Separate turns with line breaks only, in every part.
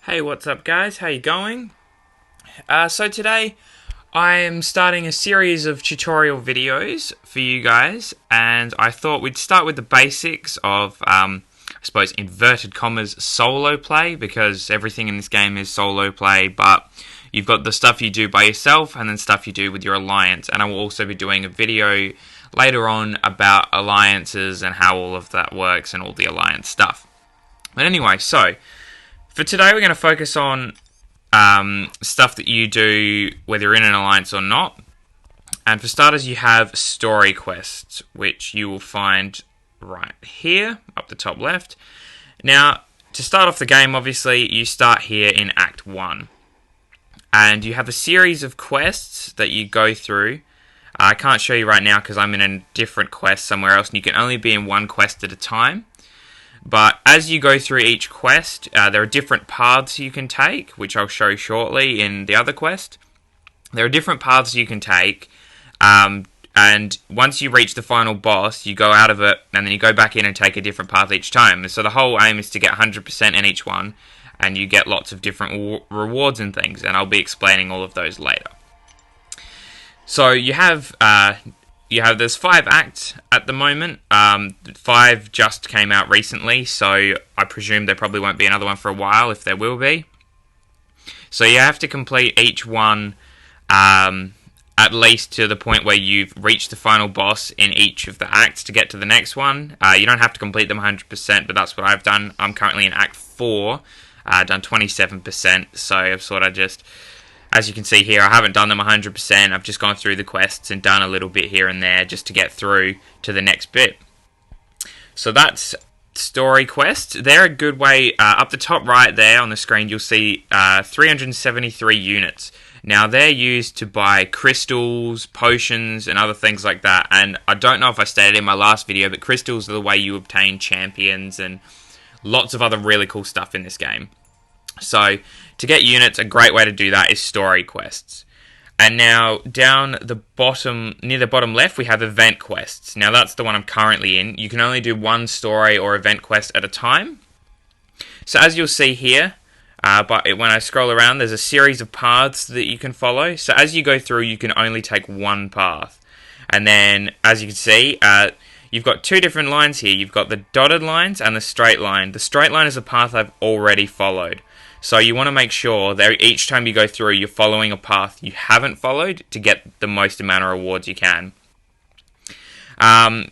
Hey, what's up guys? How you going? So today I am starting a series of tutorial videos for you guys, and I thought we'd start with the basics of, I suppose, inverted commas, solo play, because everything in this game is solo play, but you've got the stuff you do by yourself and then stuff you do with your alliance, and I will also be doing a video later on about alliances and how all of that works and all the alliance stuff. But anyway, so for today, we're going to focus on stuff that you do whether you're in an alliance or not. And for starters, you have story quests, which you will find right here, up the top left. Now, to start off the game, obviously, you start here in Act 1. And you have a series of quests that you go through. I can't show you right now because I'm in a different quest somewhere else, and you can only be in one quest at a time. But as you go through each quest, there are different paths you can take, which I'll show shortly in the other quest. There are different paths you can take, and once you reach the final boss, you go out of it, and then you go back in and take a different path each time. So the whole aim is to get 100% in each one, and you get lots of different rewards and things, and I'll be explaining all of those later. So you have there's 5 acts at the moment. 5 just came out recently, so I presume there probably won't be another one for a while, if there will be. So you have to complete each one at least to the point where you've reached the final boss in each of the acts to get to the next one. You don't have to complete them 100%, but that's what I've done. I'm currently in Act 4, done 27%, so I've sort of just... As you can see here, I haven't done them 100%, I've just gone through the quests and done a little bit here and there just to get through to the next bit. So that's story quests. They're a good way, up the top right there on the screen you'll see 373 units. Now they're used to buy crystals, potions and other things like that, and I don't know if I stated in my last video, but crystals are the way you obtain champions and lots of other really cool stuff in this game. So, to get units, a great way to do that is story quests. And now, down the bottom, near the bottom left, we have event quests. Now, that's the one I'm currently in. You can only do one story or event quest at a time. So, as you'll see here, but when I scroll around, there's a series of paths that you can follow. So, as you go through, you can only take one path. And then, as you can see, you've got 2 different lines here. You've got the dotted lines and the straight line. The straight line is a path I've already followed. So you want to make sure that each time you go through, you're following a path you haven't followed to get the most amount of rewards you can.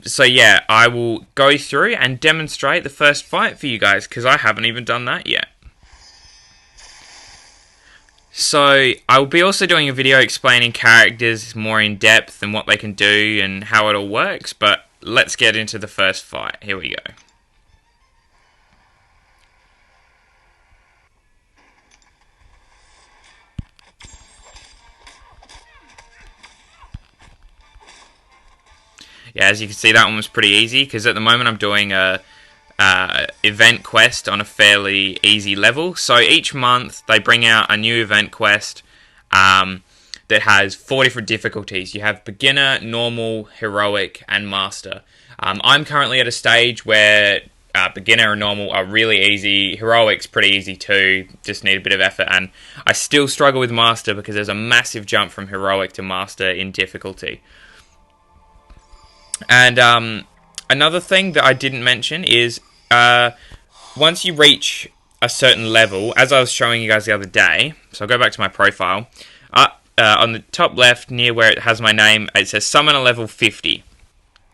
So yeah, I will go through and demonstrate the first fight for you guys, because I haven't even done that yet. So I will be also doing a video explaining characters more in depth and what they can do and how it all works, but let's get into the first fight. Here we go. Yeah, as you can see, that one was pretty easy, because at the moment I'm doing a event quest on a fairly easy level. So each month they bring out a new event quest that has 4 different difficulties. You have beginner, normal, heroic, and master. I'm currently at a stage where beginner and normal are really easy. Heroic's pretty easy too, just need a bit of effort. And I still struggle with master because there's a massive jump from heroic to master in difficulty. And another thing that I didn't mention is once you reach a certain level, as I was showing you guys the other day, so I'll go back to my profile, on the top left near where it has my name, it says summon a level 50.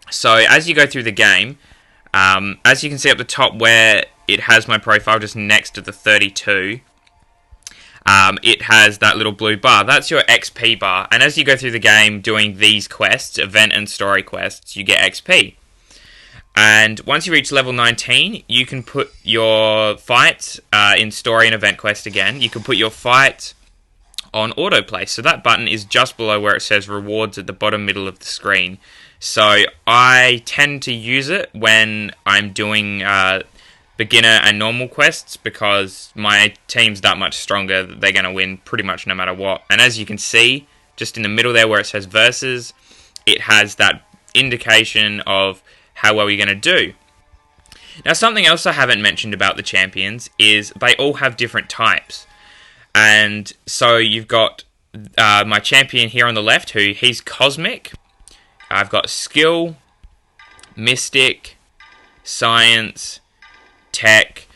So as you go through the game, as you can see up the top where it has my profile just next to the 32, it has that little blue bar. That's your XP bar. And as you go through the game doing these quests, event and story quests, you get XP. And once you reach level 19, you can put your fight in story and event quest again. You can put your fight on autoplay. So that button is just below where it says rewards at the bottom middle of the screen. So I tend to use it when I'm doing beginner and normal quests, because my team's that much stronger that they're going to win pretty much no matter what. And as you can see, just in the middle there where it says versus, it has that indication of how well you're going to do. Now, something else I haven't mentioned about the champions is they all have different types. And so you've got my champion here on the left, he's Cosmic. I've got Skill, Mystic, Science, Tech,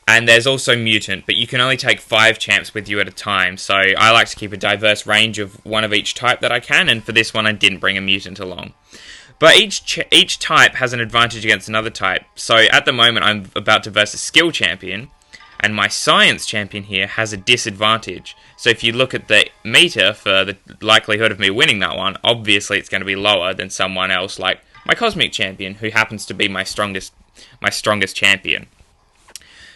and there's also Mutant, but you can only take 5 champs with you at a time, so I like to keep a diverse range of one of each type that I can, and for this one I didn't bring a Mutant along. But each type has an advantage against another type, so at the moment I'm about to verse a Skill champion, and my Science champion here has a disadvantage. So if you look at the meter for the likelihood of me winning that one, obviously it's going to be lower than someone else like my Cosmic champion, who happens to be my strongest champion.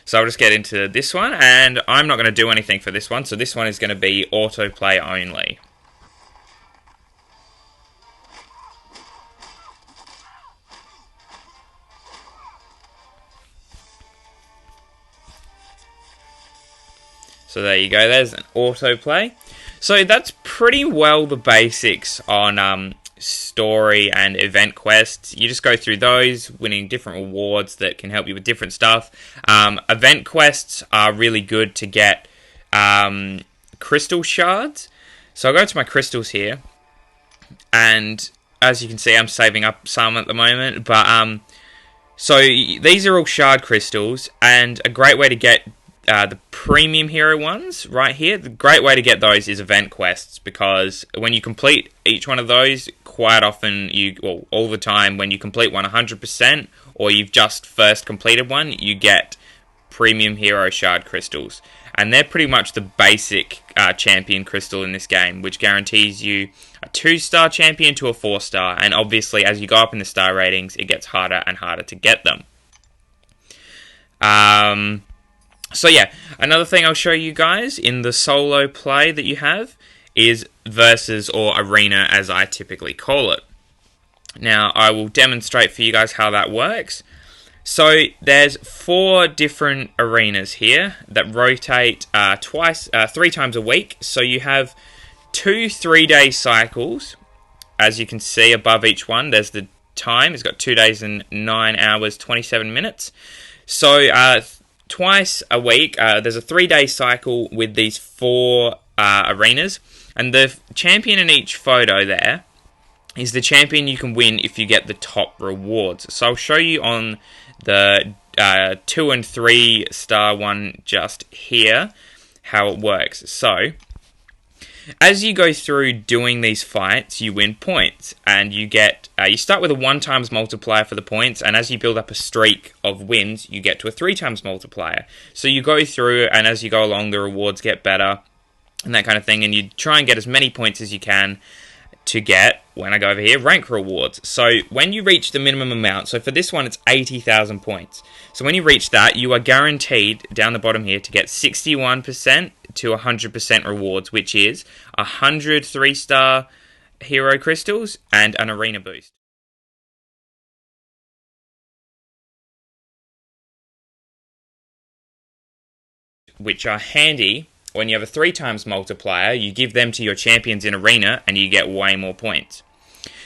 So I'll just get into this one, and I'm not going to do anything for this one, so this one is going to be autoplay only. So there you go, there's an autoplay. So that's pretty well the basics on story and event quests. You just go through those, winning different rewards that can help you with different stuff. Event quests are really good to get crystal shards. So I'll go to my crystals here, and as you can see, I'm saving up some at the moment. But so these are all shard crystals, and a great way to get the premium hero ones right here. The great way to get those is event quests, because when you complete each one of those, quite often, all the time, when you complete one 100%, or you've just first completed one, you get premium hero shard crystals. And they're pretty much the basic champion crystal in this game, which guarantees you a 2-star champion to a 4-star, and obviously as you go up in the star ratings, it gets harder and harder to get them. So yeah, another thing I'll show you guys in the solo play that you have is versus, or arena as I typically call it. Now I will demonstrate for you guys how that works. So there's 4 different arenas here that rotate 3 times a week. So you have 2 3-day cycles. As you can see above each one, there's the time. It's got 2 days and 9 hours 27 minutes. So twice a week, there's a 3-day cycle with these 4 arenas, and the champion in each photo there is the champion you can win if you get the top rewards. So I'll show you on the 2 and 3 star one just here how it works. So as you go through doing these fights, you win points, and you get you start with a 1 times multiplier for the points, and as you build up a streak of wins, you get to a 3 times multiplier. So you go through, and as you go along, the rewards get better, and that kind of thing, and you try and get as many points as you can to get, when I go over here, rank rewards. So when you reach the minimum amount, so for this one it's 80,000 points. So when you reach that, you are guaranteed, down the bottom here, to get 61% to 100% rewards, which is 100 3-star hero crystals and an arena boost. Which are handy when you have a 3 times multiplier. You give them to your champions in arena and you get way more points.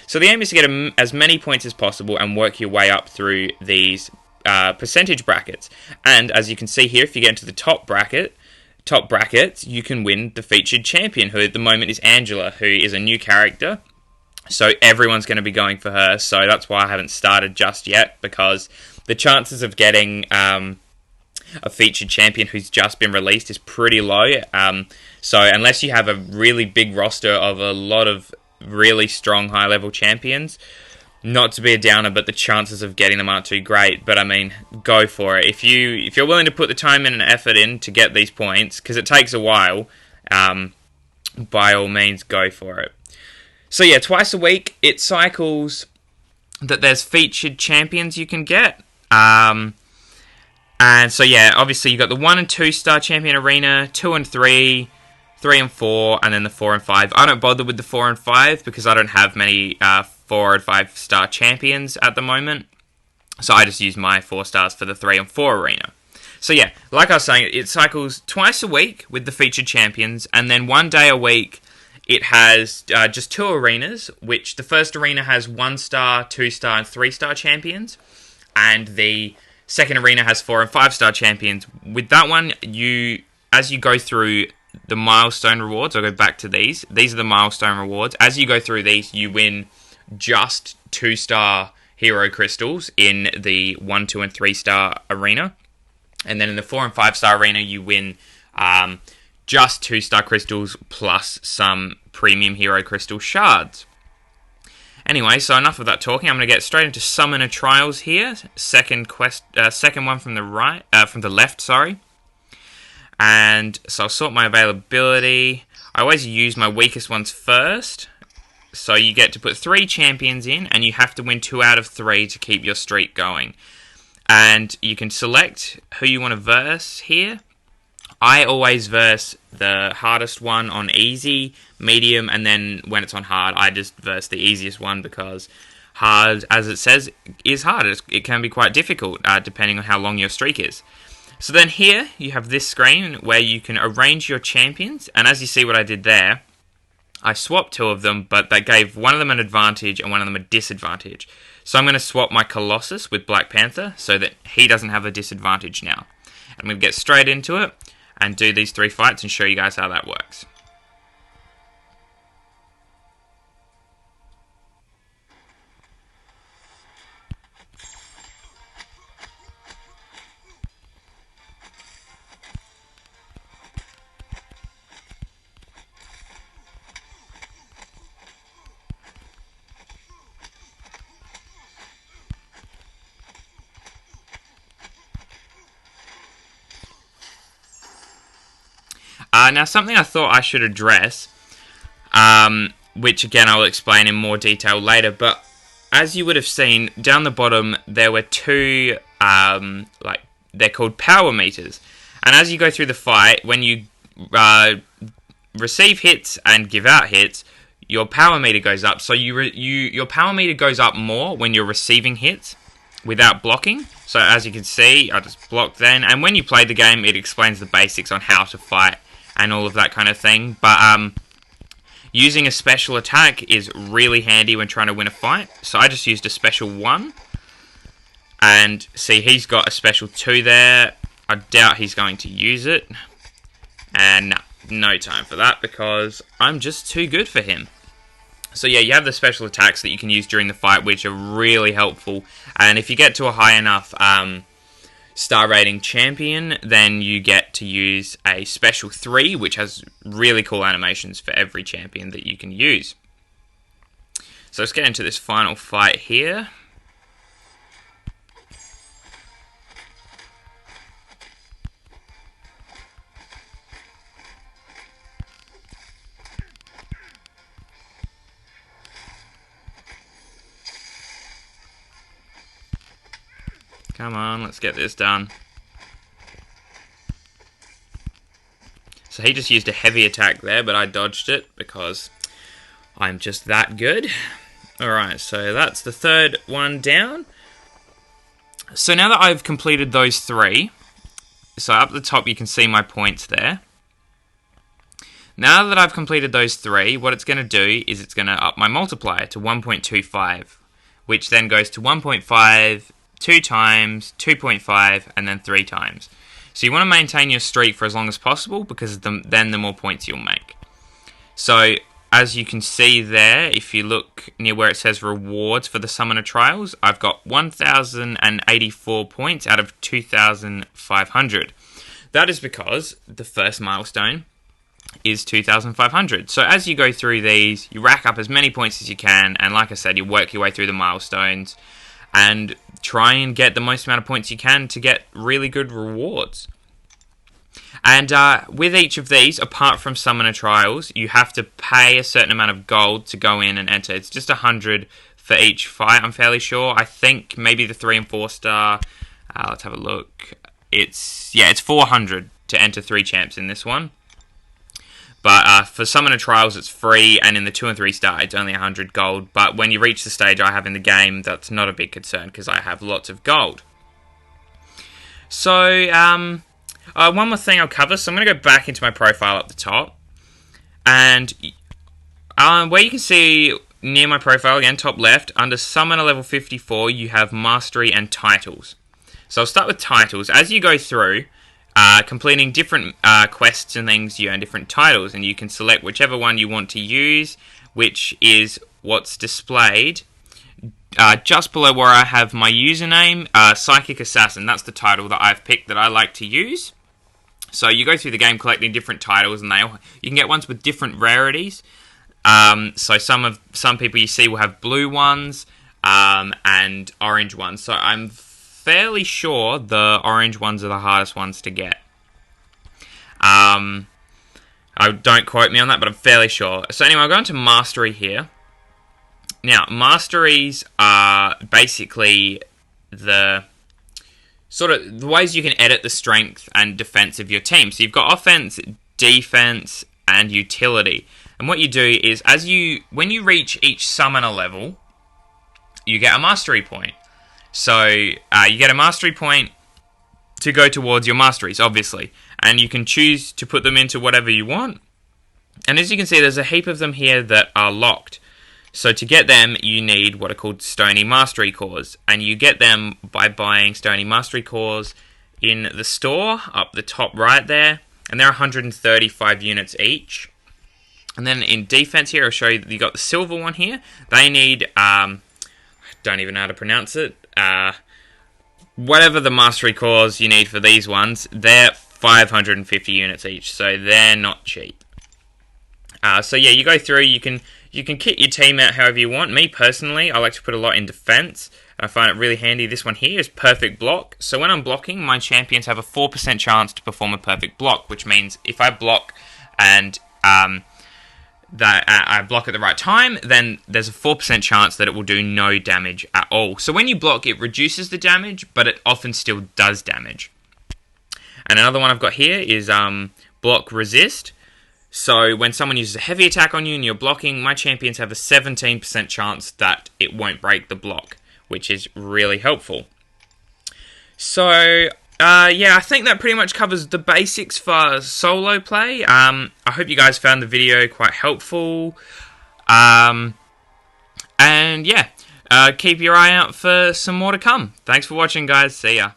So the aim is to get as many points as possible and work your way up through these percentage brackets. And as you can see here, if you get into the top brackets, you can win the featured champion, who at the moment is Angela, who is a new character. So everyone's going to be going for her. So that's why I haven't started just yet, because the chances of getting a featured champion who's just been released is pretty low. So unless you have a really big roster of a lot of really strong high-level champions, not to be a downer, but the chances of getting them aren't too great. But I mean, go for it. If you're willing to put the time and effort in to get these points, because it takes a while, by all means, go for it. So yeah, twice a week it cycles that there's featured champions you can get. And so yeah, obviously you got the 1 and 2 star champion arena, 2 and 3, 3 and 4, and then the 4 and 5. I don't bother with the 4 and 5 because I don't have many 4 and 5 star champions at the moment. So I just use my 4 stars for the 3 and 4 arena. So yeah, like I was saying, it cycles twice a week with the featured champions, and then 1 day a week it has just 2 arenas, which the first arena has 1 star, 2 star, and 3 star champions, and the second arena has 4 and 5 star champions. With that one, as you go through the milestone rewards, I'll go back to these. These are the milestone rewards. As you go through these, you win just 2-star hero crystals in the 1, 2, and 3-star arena. And then in the 4 and 5-star arena, you win just 2-star crystals plus some premium hero crystal shards. Anyway, so enough of that talking. I'm going to get straight into Summoner Trials here. Second one from the left, sorry. And so I'll sort my availability. I always use my weakest ones first. So you get to put 3 champions in, and you have to win 2 out of 3 to keep your streak going. And you can select who you want to verse here. I always verse the hardest one on easy, medium, and then when it's on hard, I just verse the easiest one because hard, as it says, is hard. It can be quite difficult depending on how long your streak is. So then here, you have this screen where you can arrange your champions, and as you see what I did there, I swapped 2 of them, but that gave one of them an advantage and one of them a disadvantage. So I'm going to swap my Colossus with Black Panther so that he doesn't have a disadvantage now. I'm going to get straight into it and do these 3 fights and show you guys how that works. Now, something I thought I should address, which again I'll explain in more detail later, but as you would have seen, down the bottom there were 2, they're called power meters. And as you go through the fight, when you receive hits and give out hits, your power meter goes up. So your power meter goes up more when you're receiving hits without blocking. So as you can see, I just blocked then. And when you play the game, it explains the basics on how to fight and all of that kind of thing. But using a special attack is really handy when trying to win a fight. So I just used a special 1. And see, he's got a special 2 there. I doubt he's going to use it. And no time for that because I'm just too good for him. So yeah, you have the special attacks that you can use during the fight, which are really helpful. And if you get to a high enough star rating champion, then you get to use a special 3, which has really cool animations for every champion that you can use. So let's get into this final fight here. Come on, let's get this done. So he just used a heavy attack there, but I dodged it because I'm just that good. Alright, so that's the 3rd one down. So now that I've completed those 3, so up the top you can see my points there. Now that I've completed those 3, what it's going to do is it's going to up my multiplier to 1.25, which then goes to 1.5, 2 times, 2.5, and then 3 times. So you want to maintain your streak for as long as possible because then the more points you'll make. So as you can see there, if you look near where it says rewards for the Summoner Trials, I've got 1,084 points out of 2,500. That is because the first milestone is 2,500. So as you go through these, you rack up as many points as you can, and like I said, you work your way through the milestones and try and get the most amount of points you can to get really good rewards. And with each of these, apart from Summoner Trials, you have to pay a certain amount of gold to go in and enter. It's just 100 for each fight, I'm fairly sure. I think maybe the 3 and 4 star, let's have a look. It's 400 to enter 3 champs in this one. But for Summoner Trials, it's free, and in the 2 and 3 star, it's only 100 gold. But when you reach the stage I have in the game, that's not a big concern, because I have lots of gold. So, one more thing I'll cover. So I'm going to go back into my profile up the top. And where you can see near my profile, again, top left, under Summoner level 54, you have Mastery and Titles. So I'll start with titles. As you go through, completing different quests and things, you earn different titles, and you can select whichever one you want to use, which is what's displayed just below where I have my username, Psychic Assassin. That's the title that I've picked that I like to use. So you go through the game collecting different titles, and you can get ones with different rarities. So some people you see will have blue ones and orange ones. So I'm fairly sure the orange ones are the hardest ones to get. Don't quote me on that, but I'm fairly sure. So anyway, I'll go into Mastery here. Now, Masteries are basically the ways you can edit the strength and defense of your team. So you've got offense, defense, and utility. And what you do is, when you reach each summoner level, you get a mastery point. So you get a mastery point to go towards your masteries, obviously. And you can choose to put them into whatever you want. And as you can see, there's a heap of them here that are locked. So to get them, you need what are called Stony Mastery Cores. And you get them by buying Stony Mastery Cores in the store, up the top right there. And they're 135 units each. And then in defense here, I'll show you that you got the silver one here. They need, I don't even know how to pronounce it. Whatever the Mastery Cores you need for these ones, they're 550 units each. So they're not cheap. So yeah, you go through, you can kit your team out however you want. Me personally, I like to put a lot in defense. I find it really handy. This one here is perfect block. So when I'm blocking, my champions have a 4% chance to perform a perfect block, which means if I block and that I block at the right time, then there's a 4% chance that it will do no damage at all. So when you block, it reduces the damage, but it often still does damage. And another one I've got here is block resist. So when someone uses a heavy attack on you and you're blocking, my champions have a 17% chance that it won't break the block, which is really helpful. So yeah, I think that pretty much covers the basics for solo play. I hope you guys found the video quite helpful. And yeah, keep your eye out for some more to come. Thanks for watching, guys. See ya.